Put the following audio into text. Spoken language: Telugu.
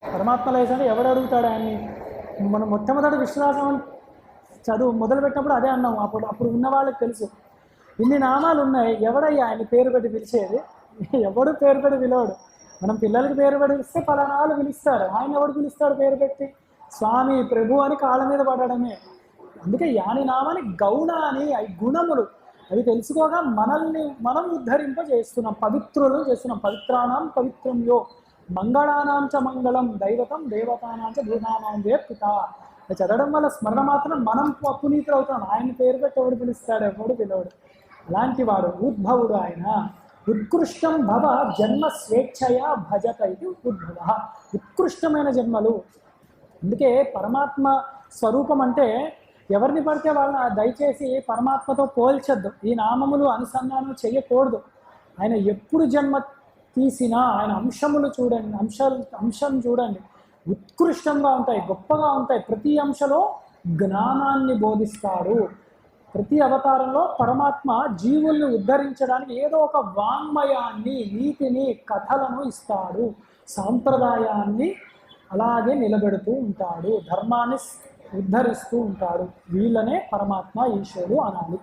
పరమాత్మ లేచంటే ఎవడు అడుగుతాడు ఆయన్ని? మనం మొట్టమొదటి విశ్వాసం చదువు మొదలుపెట్టినప్పుడు అదే అన్నాం. అప్పుడు ఉన్న వాళ్ళకి తెలుసు ఇన్ని నామాలు ఉన్నాయి, ఎవడయ్యా ఆయన పేరు పెట్టి పిలిచేది? ఎవడు పేరు పెట్టి పిలవడు. మనం పిల్లలకి పేరు పెట్టి పిలిస్తే పలానా వాళ్ళు పిలుస్తారు, ఆయన ఎవడు పిలుస్తాడు పేరు పెట్టి? స్వామి ప్రభు అని కాళ్ళ మీద పడడమే. అందుకే యాని నామాని గౌణ అని అవి గుణములు, అవి తెలుసుకోగా మనల్ని మనం ఉద్ధరింపజేస్తున్నాం, పవిత్రులు చేస్తున్నాం. పవిత్రాణం పవిత్రం యో మంగళానాం చ మంగళం దైవతం దేవతానాం చ భూనానాం వేత్పిత. చదవడం వల్ల స్మరణ మాత్రం మనం పునీతులు అవుతాం. ఆయన పేరు పెట్టి ఎవడు పిలుస్తాడు? ఎవడు పిలవడు. అలాంటి వాడు ఉద్భవుడు ఆయన. ఉత్కృష్టం భవ జన్మ స్వేచ్ఛయా భజత ఇది ఉద్భవ. ఉత్కృష్టమైన జన్మలు. అందుకే పరమాత్మ స్వరూపం అంటే ఎవరిని పడితే వాళ్ళని దయచేసి పరమాత్మతో పోల్చొద్దు. ఈ నామములు అనుసంధానం చేయకూడదు. ఆయన ఎప్పుడు జన్మ తీసినా ఆయన అంశములు చూడండి, అంశం చూడండి, ఉత్కృష్టంగా ఉంటాయి, గొప్పగా ఉంటాయి. ప్రతి అంశలో జ్ఞానాన్ని బోధిస్తాడు. ప్రతి అవతారంలో పరమాత్మ జీవుల్ని ఉద్ధరించడానికి ఏదో ఒక వాంగ్మయాన్ని, నీతిని, కథలను ఇస్తాడు. సాంప్రదాయాన్ని అలాగే నిలబెడుతూ ఉంటాడు, ధర్మాన్ని ఉద్ధరిస్తూ ఉంటాడు. వీళ్ళనే పరమాత్మ ఈశ్వరుడు అనాలి.